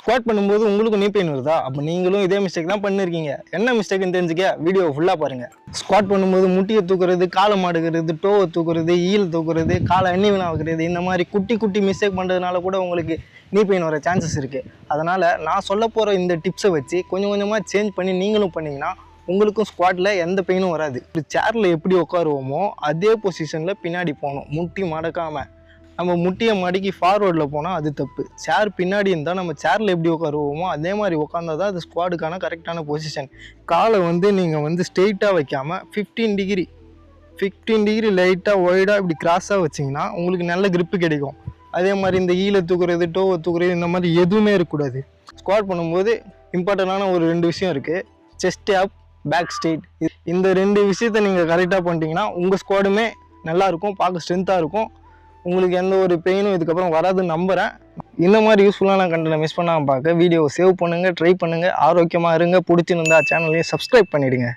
Squad பண்ணும்போது உங்களுக்கு நீ பெயின் வருதா? அப்போ நீங்களும் இதே மிஸ்டேக் தான் பண்ணிருக்கீங்க. என்ன மிஸ்டேக்னு தெரிஞ்சுக்க வீடியோ ஃபுல்லாக பாருங்க. ஸ்குவாட் பண்ணும்போது முட்டியை தூக்குறது, காலை மடக்கிறது, டோவை தூக்குறது, ஈல் தூக்குறது, காலை அன்னிவன் ஆகுறது, இந்த மாதிரி குட்டி குட்டி மிஸ்டேக் பண்ணுறதுனால கூட உங்களுக்கு நீ பெயின் வர சான்சஸ் இருக்குது. அதனால் நான் சொல்ல போகிற இந்த டிப்ஸை வச்சு கொஞ்சம் கொஞ்சமாக சேஞ்ச் பண்ணி நீங்களும் பண்ணிங்கன்னா உங்களுக்கும் ஸ்குவாட்டில் எந்த பெயினும் வராது. ஒரு சேரில் எப்படி உட்காருவோமோ அதே பொசிஷனில் பின்னாடி போகணும், முட்டி மடக்காமல். நம்ம முட்டியை மடக்கி ஃபார்வர்டில் போனால் அது தப்பு. சேர் பின்னாடி இருந்தால் நம்ம சேரில் எப்படி உட்காருவோமோ அதே மாதிரி உட்காந்தா தான் அது ஸ்குவாடுக்கான கரெக்டான பொசிஷன். காலை நீங்கள் ஸ்ட்ரெயிட்டாக வைக்காமல் 15 டிகிரி லைட்டாக ஒய்டாக இப்படி கிராஸாக வச்சிங்கன்னா உங்களுக்கு நல்ல கிரிப்பு கிடைக்கும். அதே மாதிரி இந்த ஈலை தூக்குறது, டோவை தூக்குறது, இந்த மாதிரி எதுவுமே இருக்கக்கூடாது. ஸ்குவாட் பண்ணும்போது இம்பார்ட்டண்டான ஒரு 2 விஷயம் இருக்குது. செஸ்ட் அப், பேக் ஸ்ட்ரெயிட். இந்த 2 விஷயத்தை நீங்கள் கரெக்டாக பண்ணிட்டீங்கன்னா உங்கள் ஸ்குவாடுமே நல்லாயிருக்கும், பார்க்க ஸ்ட்ரென்த்தாக இருக்கும். உங்களுக்கு எந்த ஒரு பெயினும் இதுக்கப்புறம் வராதுன்னு நம்புகிறேன். இந்த மாதிரி யூஸ்ஃபுல்லான கண்டென்ட்டை மிஸ் பண்ணாமல் பார்க்க வீடியோவை சேவ் பண்ணுங்கள், ட்ரை பண்ணுங்கள், ஆரோக்கியமாக இருங்க. பிடிச்சிருந்தா சேனலையும் சப்ஸ்கிரைப் பண்ணிவிடுங்க.